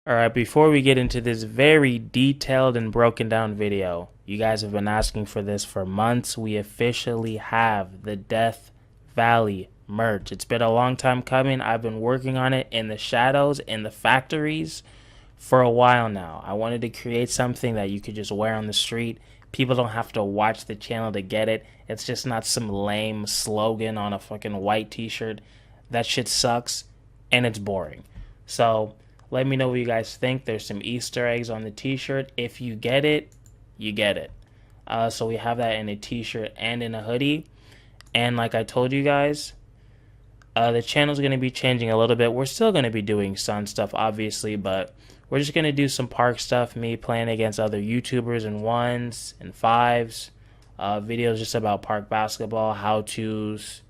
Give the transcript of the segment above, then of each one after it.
Alright, before we get into this very detailed and broken down video, you guys have been asking for this for months. We officially have the Death Valley merch. It's been a long time coming. I've been working on it in the shadows, in the factories for a while now. I wanted to create something that you could just wear on the street. People don't have to watch the channel to get it. It's just not some lame slogan on a fucking white t-shirt. That shit sucks and it's boring. So let me know what you guys think. There's some Easter eggs on the t-shirt. If you get it, you get it. So we have that in a t-shirt and in a hoodie. And like I told you guys, the channel's going to be changing a little bit. We're still going to be doing Sun stuff, obviously, but we're just going to do some park stuff, me playing against other YouTubers in ones and fives, videos just about park basketball, how-tos,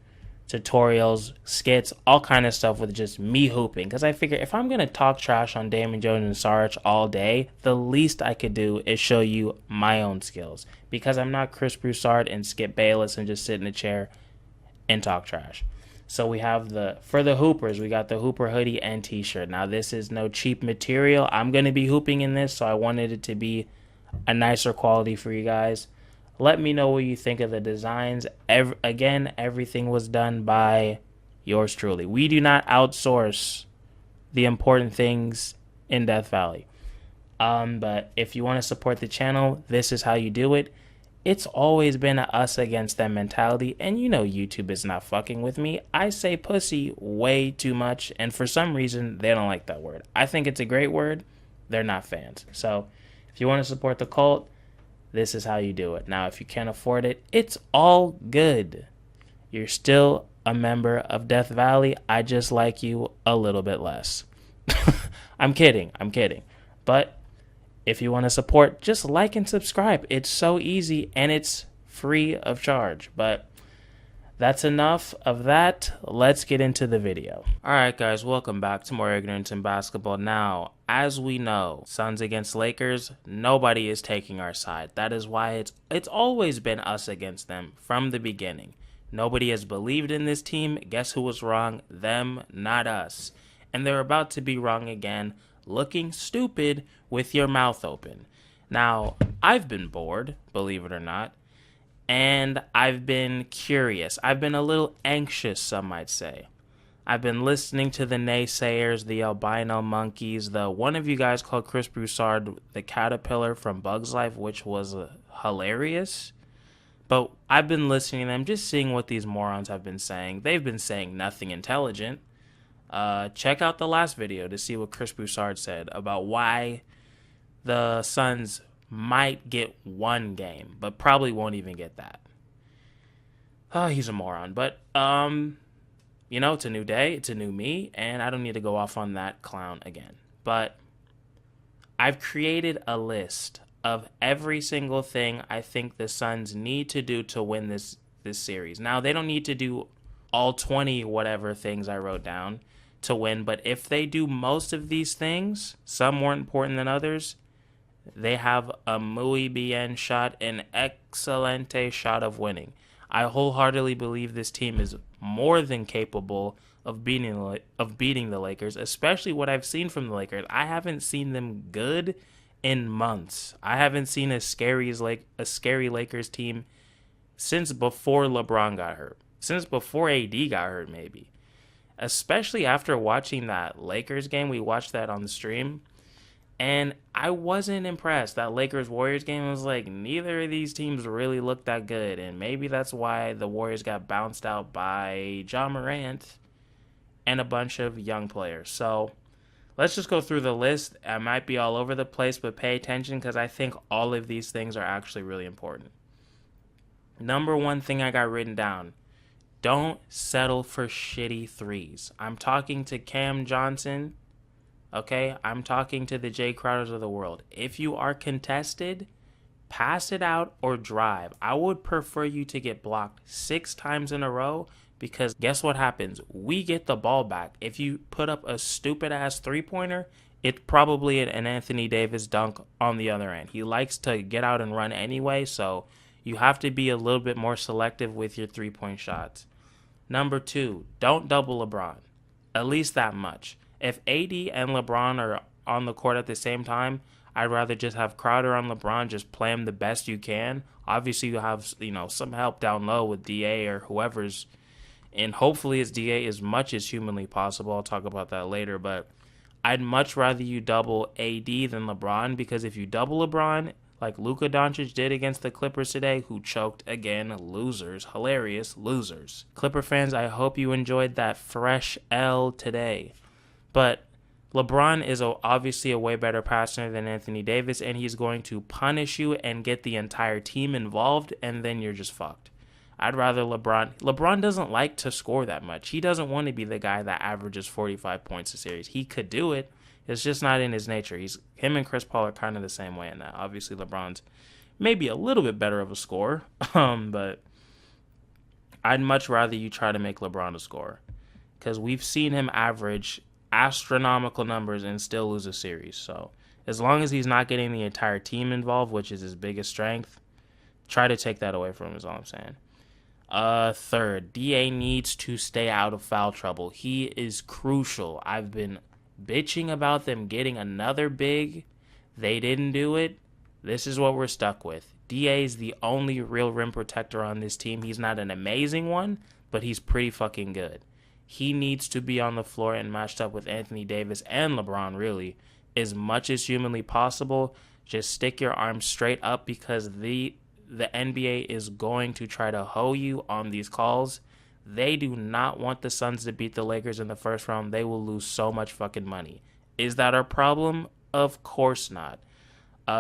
tutorials, skits, all kind of stuff with just me hooping. Because I figure if I'm going to talk trash on Damon Jones and Sarge all day, the least I could do is show you my own skills. Because I'm not Chris Broussard and Skip Bayless and just sit in a chair and talk trash. So we have for the hoopers, we got the Hooper hoodie and t-shirt. Now this is no cheap material. I'm going to be hooping in this, so I wanted it to be a nicer quality for you guys. Let me know what you think of the designs. Again, everything was done by yours truly. We do not outsource the important things in Death Valley. But if you want to support the channel, this is how you do it. It's always been a us against them mentality, and you know YouTube is not fucking with me. I say pussy way too much, and for some reason, they don't like that word. I think it's a great word. They're not fans. So if you want to support the cult, this is how you do it. Now, if you can't afford it, it's all good. You're still a member of Death Valley. I just like you a little bit less. I'm kidding. But if you want to support, just like and subscribe. It's so easy and it's free of charge. But that's enough of that. Let's get into the video. Alright guys, welcome back to more Ignorance in Basketball. Now, as we know, Suns against Lakers, nobody is taking our side. That is why it's always been us against them from the beginning. Nobody has believed in this team. Guess who was wrong? Them, not us. And they're about to be wrong again, looking stupid with your mouth open. Now, I've been bored, believe it or not. And I've been curious. I've been a little anxious, some might say. I've been listening to the naysayers, the albino monkeys, the one of you guys called Chris Broussard, the caterpillar from Bug's Life, which was hilarious. But I've been listening to them, just seeing what these morons have been saying. They've been saying nothing intelligent. Check out the last video to see what Chris Broussard said about why the Suns might get one game, but probably won't even get that. He's a moron. But, you know, it's a new day. It's a new me. And I don't need to go off on that clown again. But I've created a list of every single thing I think the Suns need to do to win this series. Now, they don't need to do all 20 whatever things I wrote down to win. But if they do most of these things, some more important than others, they have a muy bien shot, an excelente shot of winning. I wholeheartedly believe this team is more than capable of beating the Lakers, especially what I've seen from the Lakers. I haven't seen them good in months. I haven't seen a scary Lakers team since before LeBron got hurt. Since before AD got hurt, maybe. Especially after watching that Lakers game. We watched that on the stream. And I wasn't impressed. That Lakers-Warriors game was like, neither of these teams really looked that good. And maybe that's why the Warriors got bounced out by Ja Morant and a bunch of young players. So let's just go through the list. I might be all over the place, but pay attention because I think all of these things are actually really important. Number one thing I got written down. Don't settle for shitty threes. I'm talking to Cam Johnson. Okay, I'm talking to the Jay Crowders of the world. If you are contested, pass it out or drive. I would prefer you to get blocked 6 times in a row because guess what happens? We get the ball back. If you put up a stupid-ass three-pointer, it's probably an Anthony Davis dunk on the other end. He likes to get out and run anyway, so you have to be a little bit more selective with your three-point shots. Number 2, don't double LeBron. At least that much. If AD and LeBron on the court at the same time, I'd rather just have Crowder on LeBron, just play him the best you can. Obviously, you have, some help down low with DA or whoever's, and hopefully it's DA as much as humanly possible. I'll talk about that later, but I'd much rather you double AD than LeBron, because if you double LeBron, like Luka Doncic did against the Clippers today, who choked again, losers, hilarious losers. Clipper fans, I hope you enjoyed that fresh L today. But LeBron is obviously a way better passer than Anthony Davis, and he's going to punish you and get the entire team involved, and then you're just fucked. I'd rather LeBron doesn't like to score that much. He doesn't want to be the guy that averages 45 points a series. He could do it. It's just not in his nature. Him and Chris Paul are kind of the same way in that. Obviously, LeBron's maybe a little bit better of a scorer, but I'd much rather you try to make LeBron a scorer, because we've seen him average astronomical numbers and still lose a series. So as long as he's not getting the entire team involved, which is his biggest strength, try to take that away from him is all I'm saying. Third, DA needs to stay out of foul trouble. He is crucial. I've been bitching about them getting another big. They didn't do it. This is what we're stuck with. DA is the only real rim protector on this team. He's not an amazing one, but he's pretty fucking good. He needs to be on the floor and matched up with Anthony Davis and LeBron, really, as much as humanly possible. Just stick your arms straight up, because the NBA is going to try to hoe you on these calls. They do not want the Suns to beat the Lakers in the first round. They will lose so much fucking money. Is that our problem? Of course not.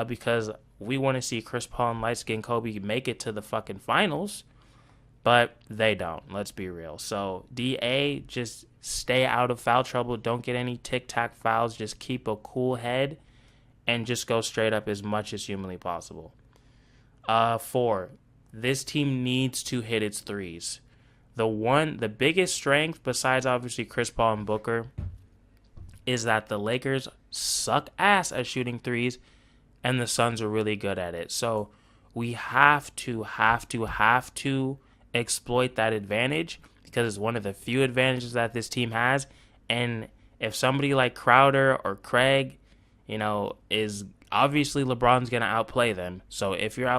Because we want to see Chris Paul and light-skinned Kobe make it to the fucking finals, but they don't. Let's be real. So DA, just stay out of foul trouble. Don't get any tic-tac fouls. Just keep a cool head and just go straight up as much as humanly possible. 4, this team needs to hit its threes. The biggest strength, besides obviously Chris Paul and Booker, is that the Lakers suck ass at shooting threes, and the Suns are really good at it. So we have to exploit that advantage, because it's one of the few advantages that this team has. And if somebody like Crowder or Craig, is obviously LeBron's going to outplay them. So if you're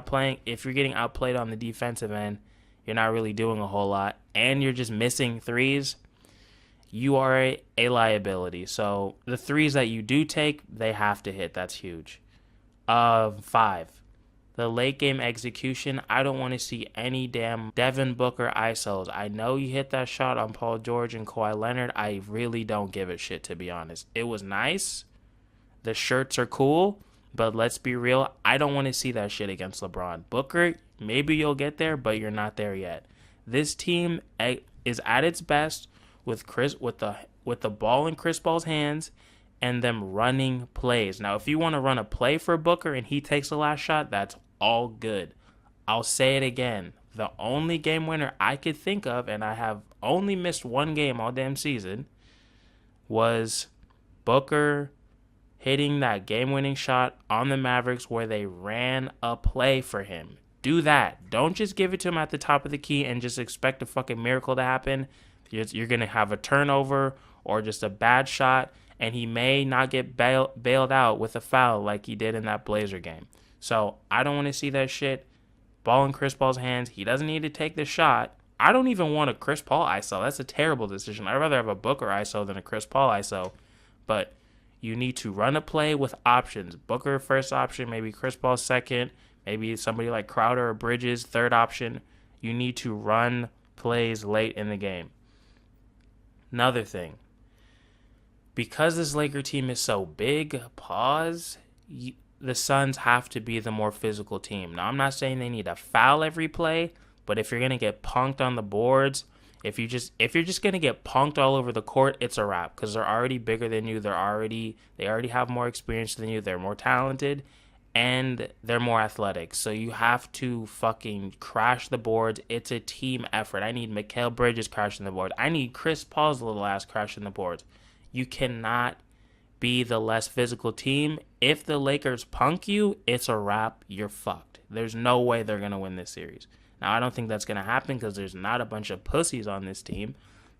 getting outplayed on the defensive end, you're not really doing a whole lot, and you're just missing threes, you are a liability. So the threes that you do take, they have to hit. That's huge. 5, the late game execution. I don't want to see any damn Devin Booker ISOs. I know you hit that shot on Paul George and Kawhi Leonard. I really don't give a shit, to be honest. It was nice. The shirts are cool. But let's be real, I don't want to see that shit against LeBron. Booker, maybe you'll get there, but you're not there yet. This team is at its best with the ball in Chris Paul's hands and them running plays. Now, if you want to run a play for Booker and he takes the last shot, that's all good. I'll say it again. The only game winner I could think of, and I have only missed one game all damn season, was Booker hitting that game-winning shot on the Mavericks where they ran a play for him. Do that. Don't just give it to him at the top of the key and just expect a fucking miracle to happen. You're going to have a turnover or just a bad shot, and he may not get bailed out with a foul like he did in that Blazer game. So I don't want to see that shit. Ball in Chris Paul's hands. He doesn't need to take the shot. I don't even want a Chris Paul ISO. That's a terrible decision. I'd rather have a Booker ISO than a Chris Paul ISO. But you need to run a play with options. Booker first option, maybe Chris Paul second, maybe somebody like Crowder or Bridges third option. You need to run plays late in the game. Another thing, because this Laker team is so big, the Suns have to be the more physical team. Now, I'm not saying they need to foul every play, but if you're going to get punked on the boards, if you're just going to get punked all over the court, it's a wrap, because they're already bigger than you. They already have more experience than you. They're more talented, and they're more athletic. So you have to fucking crash the boards. It's a team effort. I need Mikal Bridges crashing the board. I need Chris Paul's little ass crashing the boards. You cannot be the less physical team. If the Lakers punk you, it's a wrap. You're fucked. There's no way they're going to win this series. Now, I don't think that's going to happen because there's not a bunch of pussies on this team.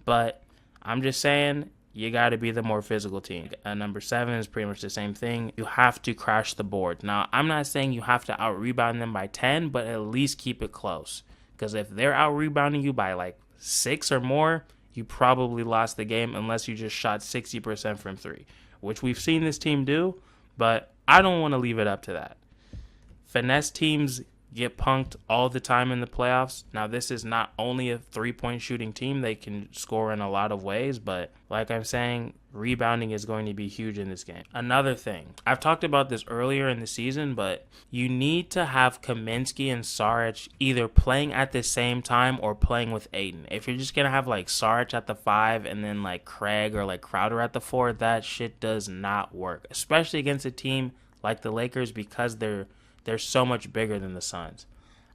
But I'm just saying, you got to be the more physical team. Number 7 is pretty much the same thing. You have to crash the board. Now, I'm not saying you have to out-rebound them by 10, but at least keep it close. Because if they're out-rebounding you by like 6 or more, you probably lost the game unless you just shot 60% from 3, which we've seen this team do, but I don't want to leave it up to that. Finesse teams get punked all the time in the playoffs. Now, this is not only a 3-point shooting team. They can score in a lot of ways, but like I'm saying, rebounding is going to be huge in this game. Another thing, I've talked about this earlier in the season, but you need to have Kaminsky and Saric either playing at the same time or playing with Ayton. If you're just going to have like Saric at the 5 and then like Craig or like Crowder at the 4, that shit does not work, especially against a team like the Lakers because they're so much bigger than the Suns.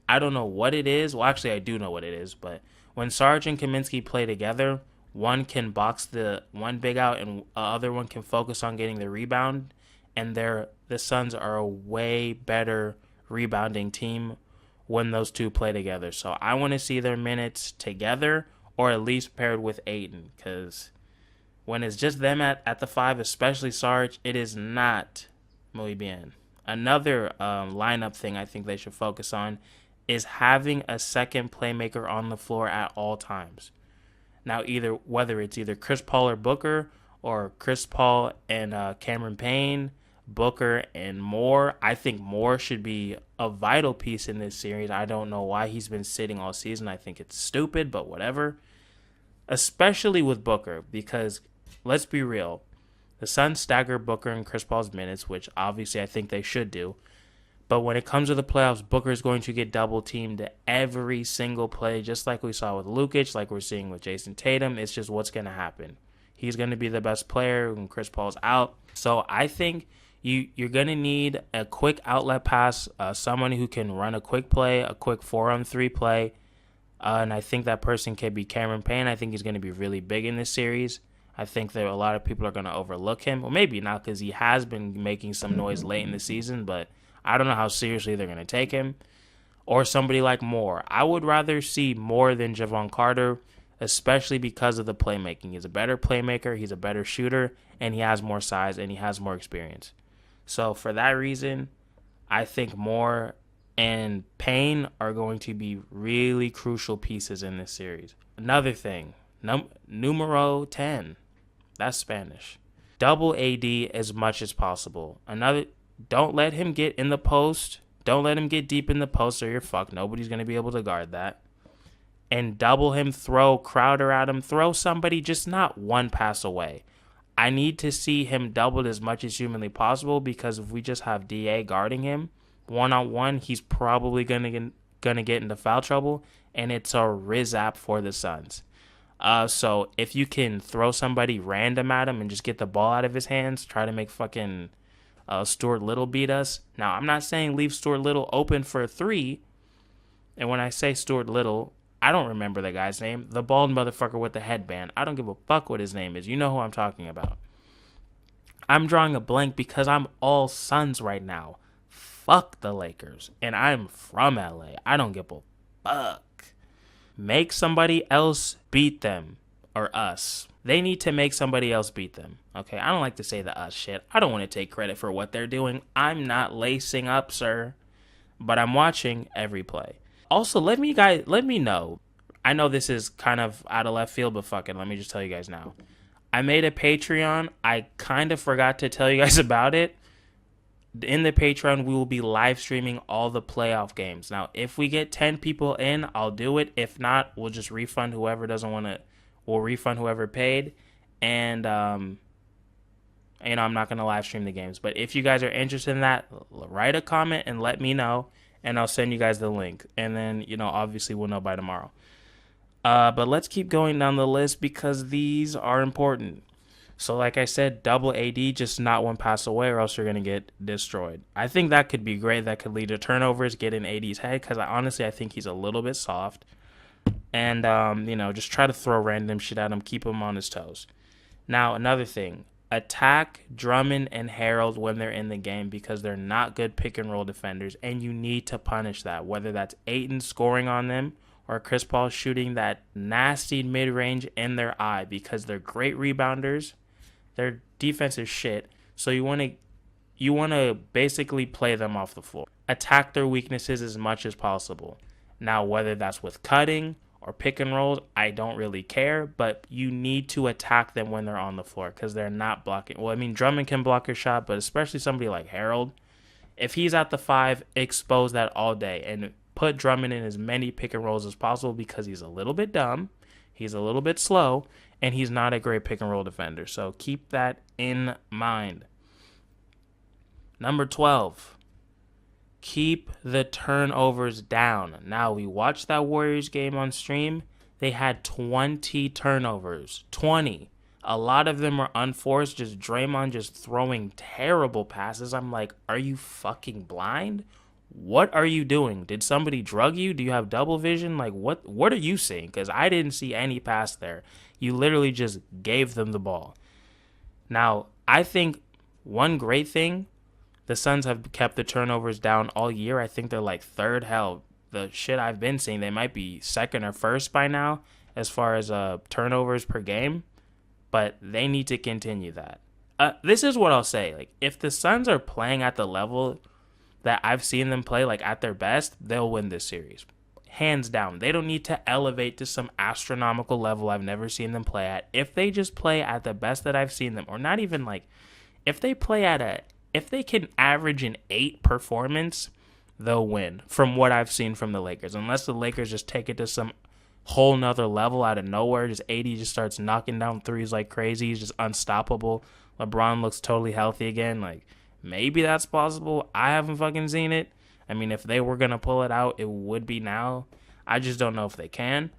I don't know what it is. Well, actually, I do know what it is. But when Sarge and Kaminsky play together, one can box the one big out and the other one can focus on getting the rebound. And the Suns are a way better rebounding team when those two play together. So I want to see their minutes together or at least paired with Ayton. Because when it's just them at the 5, especially Sarge, it is not muy bien. Another lineup thing I think they should focus on is having a second playmaker on the floor at all times. Now, whether it's either Chris Paul or Booker, or Chris Paul and Cameron Payne, Booker and Moore. I think Moore should be a vital piece in this series. I don't know why he's been sitting all season. I think it's stupid, but whatever. Especially with Booker, because let's be real. The Suns stagger Booker and Chris Paul's minutes, which obviously I think they should do. But when it comes to the playoffs, Booker is going to get double-teamed every single play, just like we saw with Lukic, like we're seeing with Jason Tatum. It's just what's going to happen. He's going to be the best player when Chris Paul's out. So I think you're going to need a quick outlet pass, someone who can run a quick play, a quick 4-on-3 play. And I think that person can be Cameron Payne. I think he's going to be really big in this series. I think that a lot of people are going to overlook him. Well, maybe not, because he has been making some noise late in the season, but I don't know how seriously they're going to take him. Or somebody like Moore. I would rather see Moore than Javon Carter, especially because of the playmaking. He's a better playmaker, he's a better shooter, and he has more size, and he has more experience. So for that reason, I think Moore and Payne are going to be really crucial pieces in this series. Another thing, numero 10. That's Spanish. Double AD as much as possible. Don't let him get in the post. Don't let him get deep in the post or you're fucked. Nobody's going to be able to guard that. And double him, throw Crowder at him, throw somebody just not one pass away. I need to see him doubled as much as humanly possible, because if we just have DA guarding him one-on-one, he's probably going to get into foul trouble, and it's a rizap for the Suns. So if you can throw somebody random at him and just get the ball out of his hands, try to make fucking Stuart Little beat us. Now, I'm not saying leave Stuart Little open for a 3. And when I say Stuart Little, I don't remember the guy's name. The bald motherfucker with the headband. I don't give a fuck what his name is. You know who I'm talking about. I'm drawing a blank because I'm all Suns right now. Fuck the Lakers. And I'm from LA. I don't give a fuck. Make somebody else beat them. Or us. They need to make somebody else beat them. Okay, I don't like to say the us shit. I don't want to take credit for what they're doing. I'm not lacing up, sir. But I'm watching every play. Also, let me know. I know this is kind of out of left field, but fuck it. Let me just tell you guys now. I made a Patreon. I kind of forgot to tell you guys about it. In the Patreon, we will be live streaming all the playoff games. Now, if we get 10 people in, I'll do it. If not, we'll just refund whoever doesn't want to. We'll refund whoever paid. And, I'm not going to live stream the games. But if you guys are interested in that, write a comment and let me know. And I'll send you guys the link. And then, obviously we'll know by tomorrow. But let's keep going down the list because these are important. So like I said, double AD, just not one pass away or else you're going to get destroyed. I think that could be great. That could lead to turnovers, get in AD's head, because I think he's a little bit soft. And, just try to throw random shit at him, keep him on his toes. Now, another thing, attack Drummond and Harold when they're in the game because they're not good pick and roll defenders, and you need to punish that, whether that's Ayton scoring on them or Chris Paul shooting that nasty mid-range in their eye, because they're great rebounders. Their defense is shit. So you want to basically play them off the floor. Attack their weaknesses as much as possible. Now, whether that's with cutting or pick and rolls, I don't really care, but you need to attack them when they're on the floor because they're not blocking. Well, I mean, Drummond can block your shot, but especially somebody like Harold, if he's at the 5, expose that all day and put Drummond in as many pick and rolls as possible because he's a little bit dumb, he's a little bit slow, and he's not a great pick and roll defender. So keep that in mind. Number 12, keep the turnovers down. Now, we watched that Warriors game on stream. They had 20 turnovers. 20. A lot of them were unforced, just Draymond just throwing terrible passes. I'm like, are you fucking blind? What are you doing? Did somebody drug you? Do you have double vision? Like, what are you seeing? Because I didn't see any pass there. You literally just gave them the ball. Now, I think one great thing, the Suns have kept the turnovers down all year. I think they're like third. Hell, the shit I've been seeing, they might be second or first by now as far as turnovers per game. But they need to continue that. This is what I'll say. Like, if the Suns are playing at the level that I've seen them play, like at their best, they'll win this series. Hands down. They don't need to elevate to some astronomical level I've never seen them play at. If they just play at the best that I've seen them, or not even like, if they can average an 8 performance, they'll win from what I've seen from the Lakers. Unless the Lakers just take it to some whole nother level out of nowhere. Just 80 just starts knocking down threes like crazy. He's just unstoppable. LeBron looks totally healthy again. Like, maybe that's possible. I haven't fucking seen it. I mean, if they were going to pull it out, it would be now. I just don't know if they can.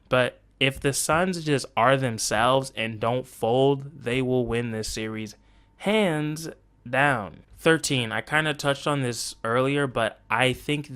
But if the Suns just are themselves and don't fold, they will win this series hands down. 13. I kind of touched on this earlier, but I think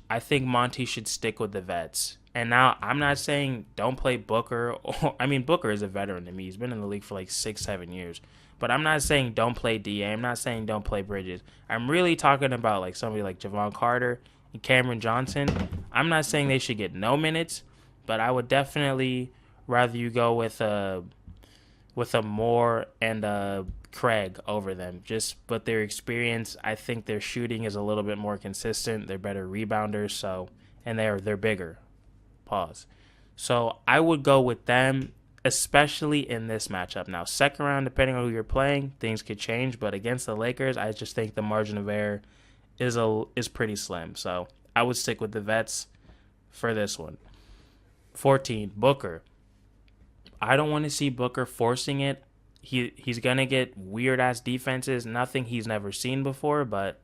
I think Monty should stick with the vets. And now, I'm not saying don't play Booker. I mean, Booker is a veteran to me. He's been in the league for like 6-7 years. But I'm not saying don't play DA. I'm not saying don't play Bridges. I'm really talking about like somebody like Javon Carter and Cameron Johnson. I'm not saying they should get no minutes, but I would definitely rather you go with a Moore and a Craig over them. But their experience, I think their shooting is a little bit more consistent. They're better rebounders, and they're bigger. Pause. So I would go with them, especially in this matchup. Now, second round, depending on who you're playing, things could change. But against the Lakers, I just think the margin of error is pretty slim. So I would stick with the vets for this one. 14, Booker. I don't want to see Booker forcing it. He's going to get weird-ass defenses, nothing he's never seen before. But,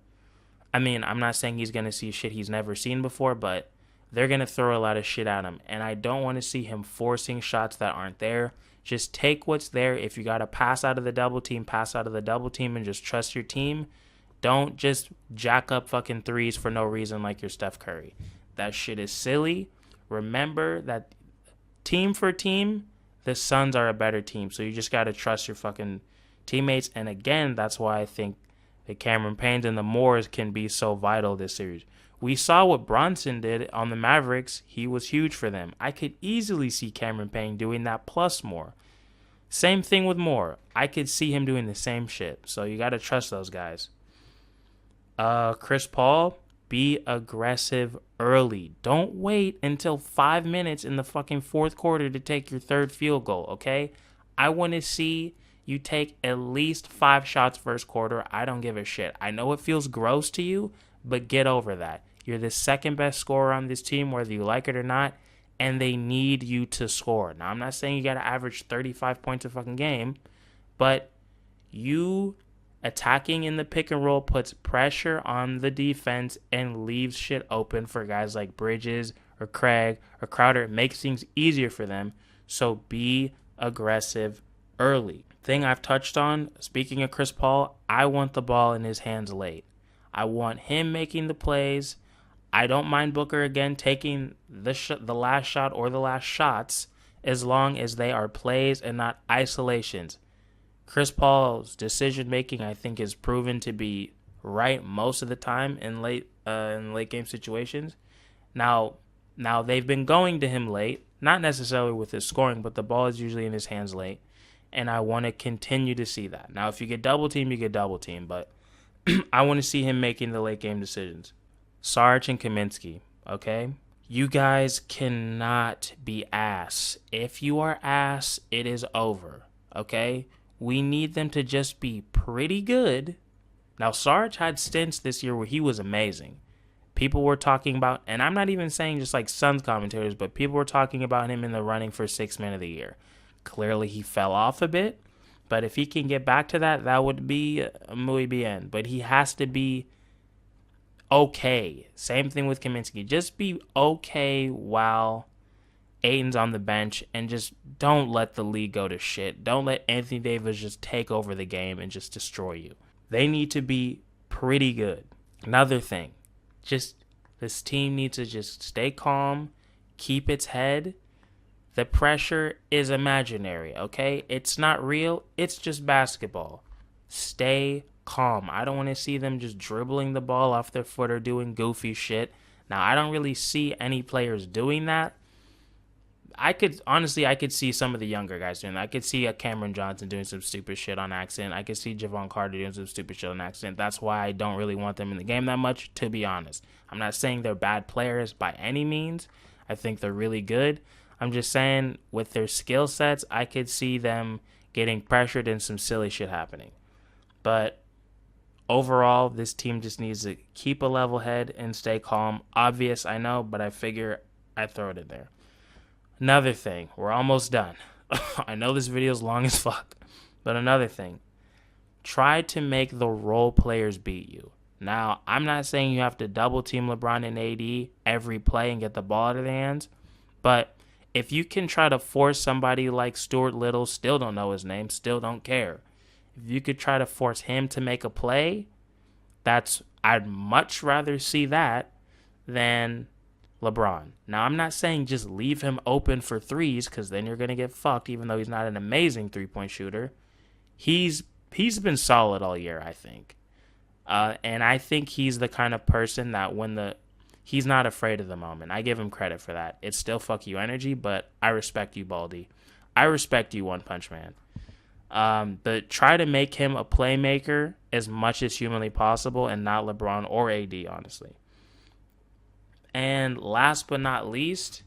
I mean, I'm not saying he's going to see shit he's never seen before, but they're going to throw a lot of shit at him. And I don't want to see him forcing shots that aren't there. Just take what's there. If you got to pass out of the double team, pass out of the double team and just trust your team. Don't just jack up fucking threes for no reason like you're Steph Curry. That shit is silly. Remember that team for team, the Suns are a better team. So you just got to trust your fucking teammates. And again, that's why I think the Cameron Paynes and the Moores can be so vital this series. We saw what Bronson did on the Mavericks. He was huge for them. I could easily see Cameron Payne doing that plus more. Same thing with Moore. I could see him doing the same shit. So you got to trust those guys. Chris Paul, be aggressive early. Don't wait until 5 minutes in the fucking fourth quarter to take your third field goal, okay? I want to see you take at least 5 shots first quarter. I don't give a shit. I know it feels gross to you, but get over that. You're the second best scorer on this team, whether you like it or not, and they need you to score. Now, I'm not saying you got to average 35 points a fucking game, but you attacking in the pick and roll puts pressure on the defense and leaves shit open for guys like Bridges or Craig or Crowder. It makes things easier for them, so be aggressive early. Thing I've touched on, speaking of Chris Paul, I want the ball in his hands late. I want him making the plays. I don't mind Booker again taking the last shot or the last shots as long as they are plays and not isolations. Chris Paul's decision making, I think, is proven to be right most of the time in late game situations. Now, Now, they've been going to him late, not necessarily with his scoring, but the ball is usually in his hands late. And I want to continue to see that. Now, if you get double team, you get double team, but I want to see him making the late game decisions. Sarge and Kaminsky, okay? You guys cannot be ass. If you are ass, it is over, okay? We need them to just be pretty good. Now, Sarge had stints this year where he was amazing. People were talking about, and I'm not even saying just like Suns commentators, but people were talking about him in the running for Sixth Man of the Year. Clearly, he fell off a bit, but if he can get back to that, that would be muy bien. But he has to be okay. Same thing with Kaminsky. Just be okay while Ayton's on the bench, and just don't let the league go to shit. Don't let Anthony Davis just take over the game and just destroy you. They need to be pretty good. Another thing, just this team needs to just stay calm, keep its head. The pressure is imaginary, okay? It's not real. It's just basketball. Stay calm. I don't want to see them just dribbling the ball off their foot or doing goofy shit. Now, I don't really see any players doing that. I could see some of the younger guys doing that. I could see a Cameron Johnson doing some stupid shit on accident. I could see Javon Carter doing some stupid shit on accident. That's why I don't really want them in the game that much, to be honest. I'm not saying they're bad players by any means. I think they're really good. I'm just saying with their skill sets, I could see them getting pressured and some silly shit happening. But overall, this team just needs to keep a level head and stay calm. Obvious, I know, but I figure I throw it in there. Another thing, we're almost done. I know this video is long as fuck, but another thing, try to make the role players beat you. Now, I'm not saying you have to double team LeBron and AD every play and get the ball out of their hands, but if you can try to force somebody like Stuart Little, still don't know his name, still don't care. If you could try to force him to make a play, I'd much rather see that than LeBron. Now, I'm not saying just leave him open for threes, because then you're going to get fucked, even though he's not an amazing three-point shooter. He's been solid all year, I think. And I think he's the kind of person that he's not afraid of the moment. I give him credit for that. It's still fuck you energy, but I respect you, Baldy. I respect you, One Punch Man. But try to make him a playmaker as much as humanly possible and not LeBron or AD, honestly. And last but not least,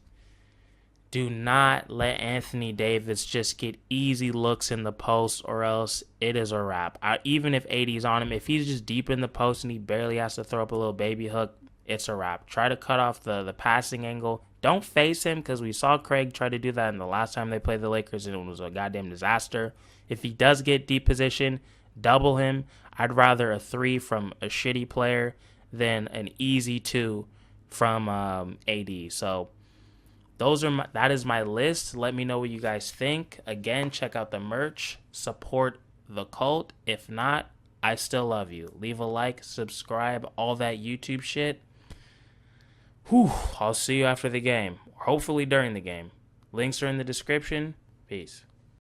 do not let Anthony Davis just get easy looks in the post, or else it is a wrap. Even if AD's on him, if he's just deep in the post and he barely has to throw up a little baby hook, it's a wrap. Try to cut off the passing angle. Don't face him, because we saw Craig try to do that in the last time they played the Lakers, and it was a goddamn disaster. If he does get deep position, double him. I'd rather a 3 from a shitty player than an easy 2 from AD. So that is my list. Let me know what you guys think. Again, check out the merch. Support the cult. If not, I still love you. Leave a like, subscribe, all that YouTube shit. Whew, I'll see you after the game. Hopefully during the game. Links are in the description. Peace.